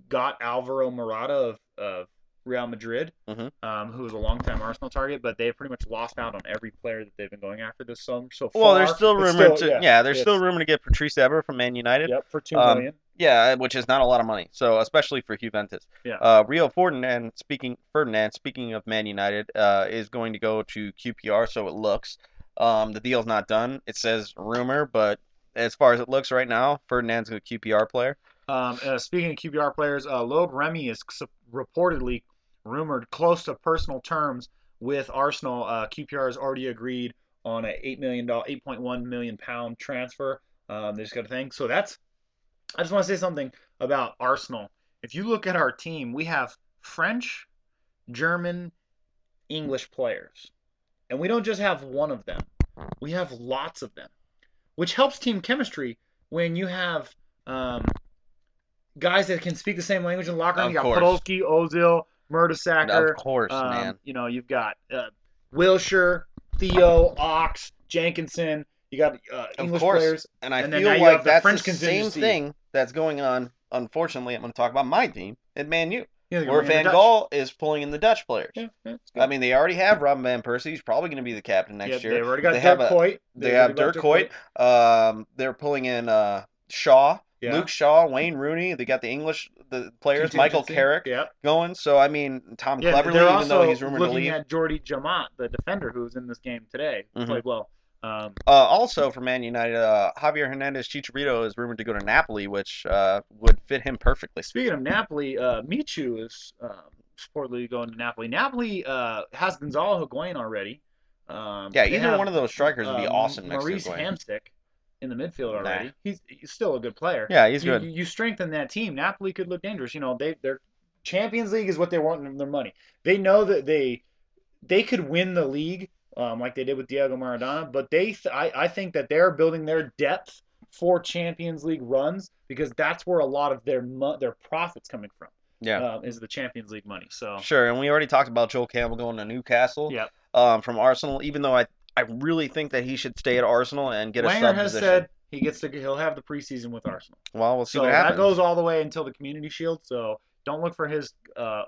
got Alvaro Morata of Real Madrid, who was a longtime Arsenal target, but they've pretty much lost out on every player that they've been going after this summer so far. Well, there's still rumored there's it's, still rumored to get Patrice Evra from Man United. Yep, for $2 million. Yeah, which is not a lot of money. So especially for Juventus. Yeah. Rio Ferdinand, speaking of Man United, is going to go to QPR. So it looks. The deal's not done. It says rumor, but as far as it looks right now, Ferdinand's a QPR player. Speaking of QPR players, Logue Remy is reportedly rumored close to personal terms with Arsenal. QPR has already agreed on a £8.1 million transfer. They just got a thing. So that's. I just want to say something about Arsenal. If you look at our team, we have French, German, English players, and we don't just have one of them. We have lots of them, which helps team chemistry when you have guys that can speak the same language in the locker room. You got Podolski, Ozil, Mertesacker. Of course, man. You've got Wilshere, Theo, Ox, Jenkinson. You got English players. And I feel like that's the same thing that's going on. Unfortunately, I'm going to talk about my team at Man U. Where Van Gaal is pulling in the Dutch players. Yeah, I mean, they already have Robin Van Persie. He's probably going to be the captain next year. They already got Dirk Kuyt. They have Dirk Kuyt. They're pulling in Shaw, Luke Shaw, Wayne Rooney. They got the players, Michael Carrick going. So, I mean, Tom Cleverley, even though he's rumored to leave. They're also looking at Jordi Jamat, the defender who's in this game today. Played well. Also for Man United, Javier Hernandez Chicharito is rumored to go to Napoli, which would fit him perfectly. Speaking of Napoli, Michu is reportedly going to Napoli. Napoli has Gonzalo Higuain already. Either one of those strikers would be awesome next Maurice to Higuain. Hamstick in the midfield already. He's still a good player. Yeah, he's good. You strengthen that team. Napoli could look dangerous. Their Champions League is what they want in their money. They know that they could win the league. Like they did with Diego Maradona, but I think that they're building their depth for Champions League runs because that's where a lot of their profits coming from. Yeah, is the Champions League money. So sure, and we already talked about Joel Campbell going to Newcastle. Yeah. From Arsenal, even though I really think that he should stay at Arsenal and get Wenger a sub has position. said he'll have the preseason with Arsenal. Well, we'll see what happens. That goes all the way until the Community Shield. So don't look for his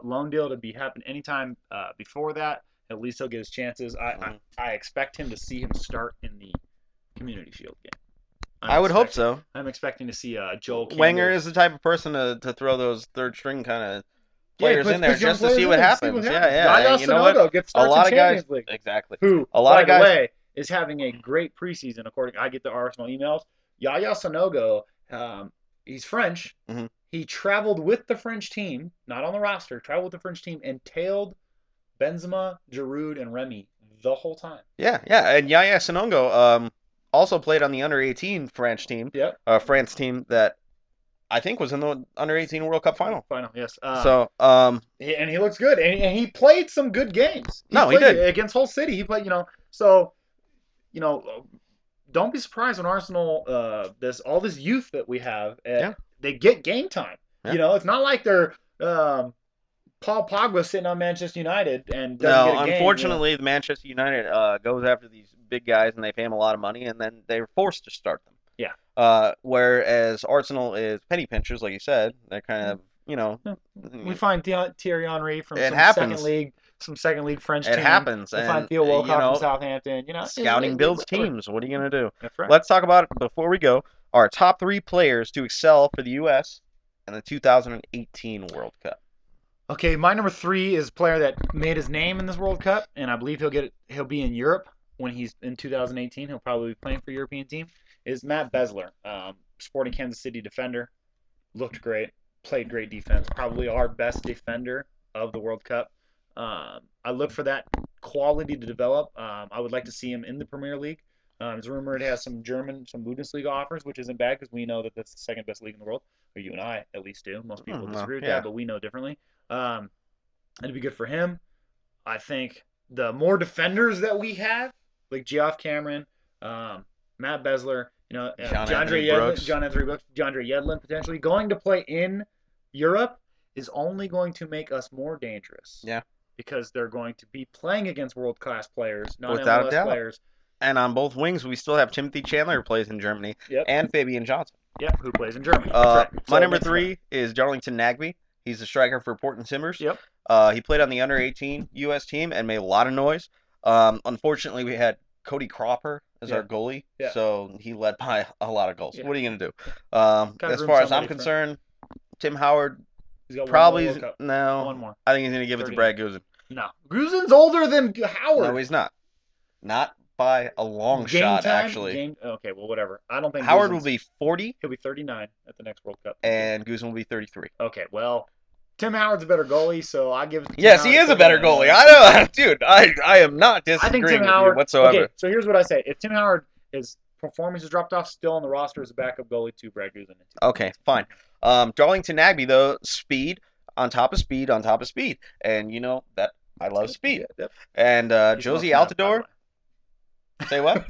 loan deal to be happen anytime before that. At least he'll get his chances. I expect him to see him start in the Community Shield game. I would hope so. I'm expecting to see Joel Campbell. Wenger is the type of person to throw those third string kind of players in there just to see what happens. Yeah. You know what? Gets a lot of guys. League, exactly. Who, a lot by of guys, the way, is having a great preseason. I get the Arsenal emails. Yaya Sanogo, he's French. Mm-hmm. He traveled with the French team, not on the roster. Traveled with the French team and tailed Benzema, Giroud, and Remy the whole time. Yeah. And Yaya Sanongo also played on the under-18 French team. Yep. France team that I think was in the under-18 World Cup final. Yes. And he looks good, and he played some good games. He did against Hull City. He played, So, don't be surprised when Arsenal, all this youth that we have, they get game time. Yeah. It's not like they're. Paul Pogba sitting on Manchester United and doesn't get a game, unfortunately, the Manchester United goes after these big guys and they pay them a lot of money and then they're forced to start them. Yeah. Whereas Arsenal is penny pinchers, like you said. They're kind of, We find Thierry Henry from some second league French team. It happens. We find Theo Walcott from Southampton. Scouting builds teams. What are you going to do? That's right. Let's talk about, before we go, our top 3 players to excel for the U.S. in the 2018 World Cup. Okay, my number 3 is a player that made his name in this World Cup, and I believe he'll be in Europe when he's in 2018. He'll probably be playing for a European team. Is Matt Besler, Sporting Kansas City defender, looked great, played great defense, probably our best defender of the World Cup. I look for that quality to develop. I would like to see him in the Premier League. It's rumored it has some Bundesliga offers, which isn't bad because we know that that's the second best league in the world, or you and I at least do. Most people Well, disagree with yeah. that, but we know differently. Um, it'd be good for him. I think the more defenders that we have, like Geoff Cameron, Matt Besler, John Anthony Brooks. DeAndre Yedlin potentially going to play in Europe is only going to make us more dangerous. Yeah. Because they're going to be playing against world class players, not Without a MLS doubt. players. And on both wings, we still have Timothy Chandler, who plays in Germany, and Fabian Johnson. Yep, who plays in Germany. That's right. My number 3 is Darlington Nagbe. He's a striker for Portland Timbers. Yep. He played on the under-18 U.S. team and made a lot of noise. Unfortunately, we had Cody Cropper as our goalie, so he led by a lot of goals. What are you going to do? As far as I'm concerned, Tim Howard probably one more. I think he's going to give it to Brad Guzan. No, Guzan's older than Howard. No, he's not. Not by a long shot, actually. Okay, well, whatever. I don't think Howard will be 40. He'll be 39 at the next World Cup. And Guzan will be 33. Okay, well, Tim Howard's a better goalie, so I give it to Tim Yes, Howard. He is a better goalie. I know, dude. I am not disagreeing with you whatsoever. Okay, so here's what I say. If Tim Howard, his performance has dropped off, still on the roster as a backup goalie to Brad Guzan. Okay, fine. Darlington Nagbe, though, speed on top of speed on top of speed. And you know that I love speed. Yep. And Josie Altidore. Say what?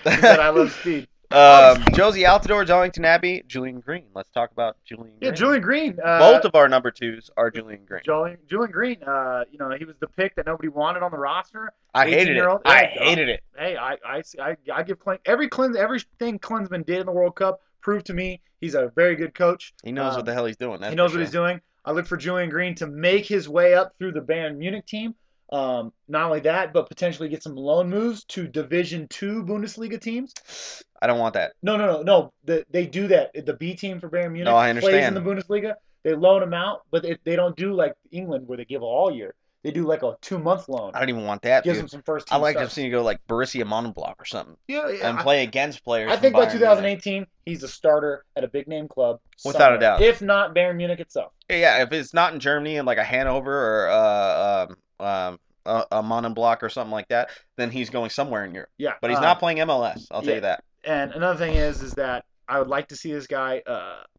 He said I love speed. Josie Altidore, Darlington Nagbe, Julian Green. Let's talk about Julian Green. Yeah, Julian Green. Both of our number 2s are Julian Green. Julian Green, he was the pick that nobody wanted on the roster. I hated it. I hated it. Hey, I give everything Klinsmann did in the World Cup proved to me he's a very good coach. He knows what the hell he's doing. He knows what he's doing. I look for Julian Green to make his way up through the Bayern Munich team. Not only that, but potentially get some loan moves to Division II Bundesliga teams. I don't want that. No. They do that. The B team for Bayern Munich I understand. plays in the Bundesliga. They loan him out, but they don't do like England where they give all year. They do like a 2-month loan. I don't even want that. Gives them some first team. I like to see you go like Borussia Mönchengladbach or something. Yeah. And play against players. I think by 2018, he's a starter at a big name club. Without a doubt. If not Bayern Munich itself. Yeah, if it's not in Germany and like a Hanover or a Mönchengladbach or something like that, then he's going somewhere in Europe. Yeah. But he's not playing MLS. I'll tell you that. And another thing is that I would like to see this guy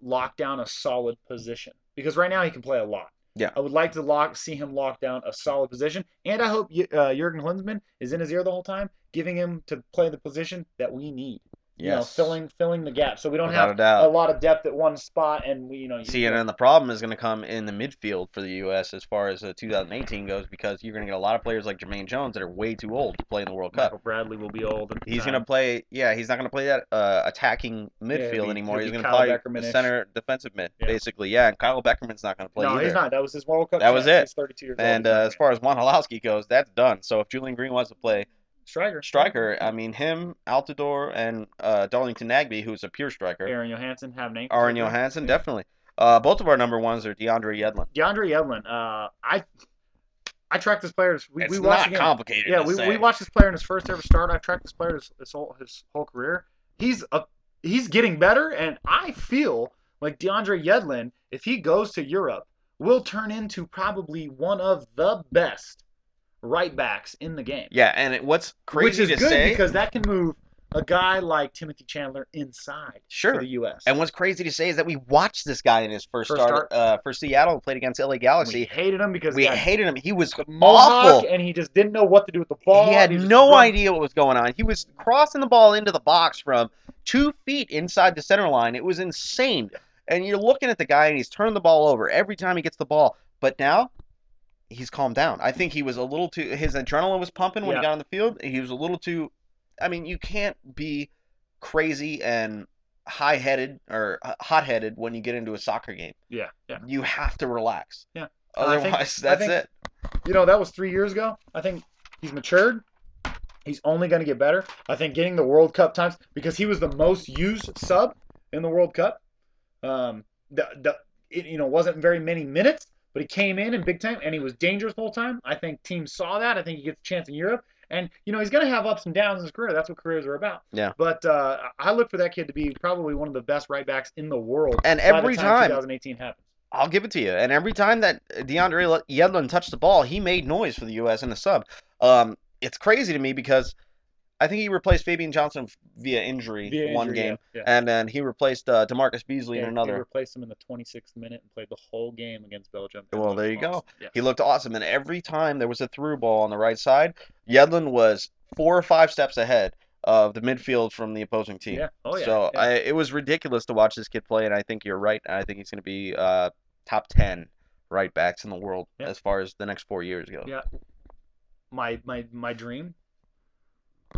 lock down a solid position because right now he can play a lot. Yeah. I would like to see him lock down a solid position, and I hope Jurgen Klinsmann is in his ear the whole time, giving him to play the position that we need. Yes. Filling the gap, so we don't have a lot of depth at one spot, and we see, and then the problem is going to come in the midfield for the U.S. as far as 2018 goes, because you're going to get a lot of players like Jermaine Jones that are way too old to play in the World Cup. Michael Bradley will be old. He's going to play. Yeah, he's not going to play that attacking midfield anymore. He's going to play the center defensive mid, basically. Yeah, and Kyle Beckerman's not going to play either. No, he's not. That was his World Cup. That was it. He's 32 years old. And as far as Juan Halowski goes, that's done. So if Julian Green wants to play striker. I mean, him, Altidore, and Darlington Nagbe, who's a pure striker. Aaron Johansson, Aaron Johansson, definitely. Both of our number 1s are DeAndre Yedlin. DeAndre Yedlin. I tracked this player. It's not complicated. Yeah, we watched this player in his first ever start. I tracked this player his whole career. He's getting better, and I feel like DeAndre Yedlin, if he goes to Europe, will turn into probably one of the best right backs in the game. Yeah, and what's crazy to say, which is good because that can move a guy like Timothy Chandler inside for the U.S. And what's crazy to say is that we watched this guy in his first start for Seattle and played against LA Galaxy. We hated him because He was awful, and he just didn't know what to do with the ball. He had no idea what was going on. He was crossing the ball into the box from 2 feet inside the center line. It was insane. And you're looking at the guy, and he's turning the ball over every time he gets the ball. But now he's calmed down. I think he was a little too. His adrenaline was pumping when he got on the field. He was a little too. I mean, you can't be crazy and high-headed or hot-headed when you get into a soccer game. Yeah. You have to relax. Yeah. Otherwise, that's it. That was 3 years ago. I think he's matured. He's only going to get better. I think getting the World Cup times, because he was the most used sub in the World Cup. Wasn't very many minutes, but he came in big time, and he was dangerous the whole time. I think teams saw that. I think he gets a chance in Europe. And, he's going to have ups and downs in his career. That's what careers are about. Yeah. But I look for that kid to be probably one of the best right backs in the world. And every time 2018 happens. I'll give it to you. And every time that DeAndre Yedlin touched the ball, he made noise for the U.S. in the sub. It's crazy to me because I think he replaced Fabian Johnson via injury one game, yeah. and then he replaced DeMarcus Beasley in another. He replaced him in the 26th minute and played the whole game against Belgium. Well, there you awesome. go. Yes. He looked awesome, and every time there was a through ball on the right side, Yedlin was 4 or 5 steps ahead of the midfield from the opposing team. Yeah. Oh yeah. So yeah. it was ridiculous to watch this kid play, and I think you're right. I think he's going to be top 10 right backs in the world as far as the next 4 years go. Yeah. My dream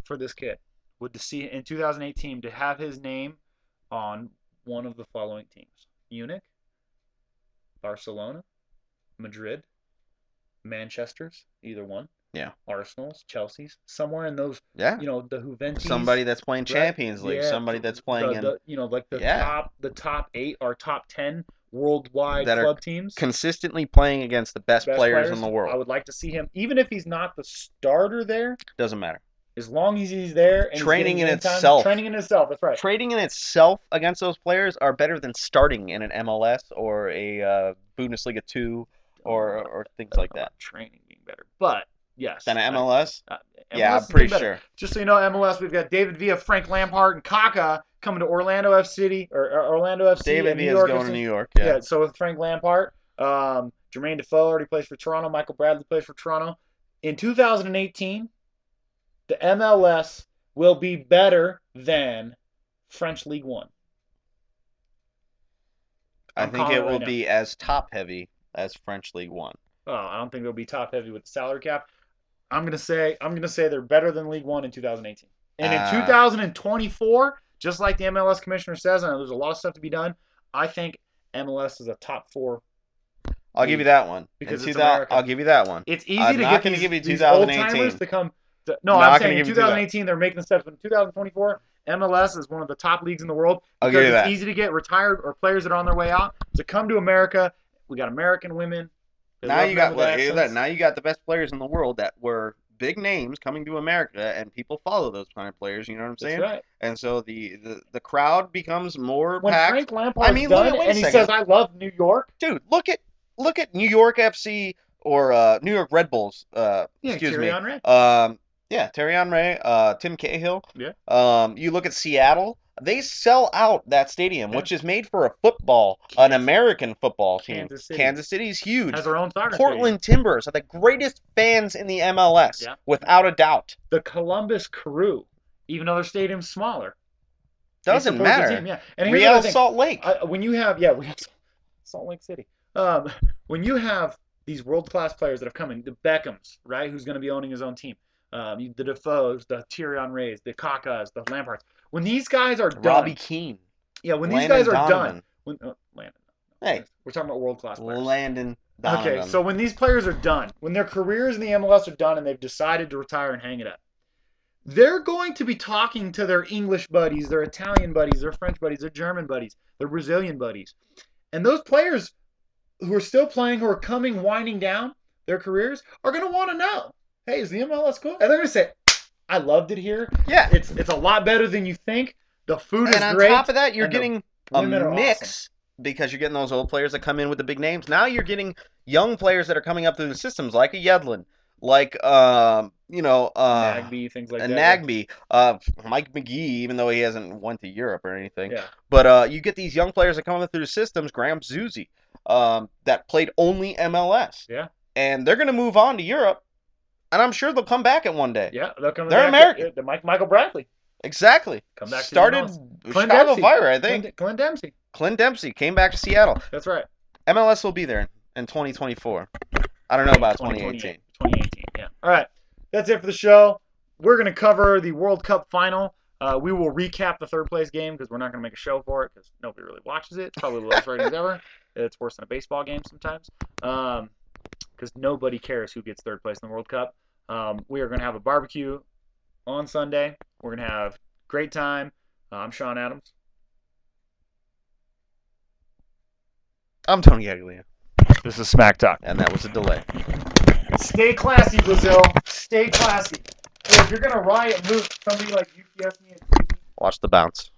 for this kid would to see in 2018 to have his name on one of the following teams: Munich, Barcelona, Madrid, Manchester's, either one. Yeah. Arsenal's, Chelsea's, somewhere in those. Yeah. The Juventus. Somebody that's playing Champions League. Somebody that's playing the top 8 or top 10 worldwide that club teams consistently playing against the best players in the world. I would like to see him, even if he's not the starter there. Doesn't matter. As long as he's there and training in itself. That's right. Training in itself against those players are better than starting in an MLS or a Bundesliga 2 or things like that. Training being better, but yes. Than an MLS? MLS yeah, I'm pretty sure. Just so you know, MLS, we've got David Villa, Frank Lampard, and Kaká coming to Orlando FC. David Villa is going to New York. Yeah. So with Frank Lampard, Jermaine Defoe already plays for Toronto. Michael Bradley plays for Toronto. In 2018, the MLS will be better than French League One. I think it will be as top heavy as French League One. Oh, I don't think they'll be top heavy with the salary cap. I'm gonna say they're better than League One in 2018. And in 2024, just like the MLS commissioner says, I know there's a lot of stuff to be done. I think MLS is a top 4. I'll give you that one. Because it's America. I'll give you that one. It's easy to get these old-timers to come. I'm saying in 2018 they're making the steps, but in 2024 MLS is one of the top leagues in the world. Because it's easy to get retired or players that are on their way out to come to America. We got American women. Now you got the best players in the world that were big names coming to America, and people follow those kind of players. You know what I'm saying? That's right. And so the crowd becomes more when packed. Frank Lampard's done, and he says, "I love New York." Dude, look at New York FC or New York Red Bulls. Excuse me. Terry Henry, Tim Cahill. Yeah. You look at Seattle. They sell out that stadium, which is made for an American football team. Kansas City is huge. Has their own soccer Portland Timbers are the greatest fans in the MLS, without a doubt. The Columbus Crew, even though their stadium's smaller, doesn't matter. Yeah. And Real Salt Lake. When you have Salt Lake City. When you have these world-class players that have come in, the Beckhams, right, who's going to be owning his own team, the Defoes, the Thierry Henrys, the Kakas, the Lampards. When these guys are done, Robbie Keane. Yeah, when these guys are done, Landon. Hey, we're talking about world-class players. Landon Donovan. Okay, so when these players are done, when their careers in the MLS are done and they've decided to retire and hang it up, they're going to be talking to their English buddies, their Italian buddies, their French buddies, their German buddies, their Brazilian buddies. And those players who are still playing, who are winding down their careers, are going to want to know, hey, is the MLS cool? And they're going to say, I loved it here. Yeah. It's a lot better than you think. The food is great. And on top of that, you're getting a mix because you're getting those old players that come in with the big names. Now you're getting young players that are coming up through the systems, like a Yedlin, like Nagby, things like that. Nagby, Mike McGee, even though he hasn't went to Europe or anything. Yeah. But you get these young players that come up through the systems, Graham Zusi, that played only MLS. Yeah. And they're going to move on to Europe, and I'm sure they'll come back at one day. Yeah, they'll come back. They're American. They're Michael Bradley. Exactly. Come back. Started Chicago Fire, I think. Clint Dempsey. Clint Dempsey came back to Seattle. That's right. MLS will be there in 2024. I don't know about 2018. 2018, yeah. All right. That's it for the show. We're going to cover the World Cup final. We will recap the third place game because we're not going to make a show for it because nobody really watches it. It's probably the lowest ratings ever. It's worse than a baseball game sometimes because nobody cares who gets third place in the World Cup. We are going to have a barbecue on Sunday. We're going to have a great time. I'm Shawn Adams. I'm Tony Aglia. This is Smack Talk. And that was a delay. Stay classy, Brazil. Stay classy. Hey, if you're going to riot and move somebody like UPS me, watch the bounce.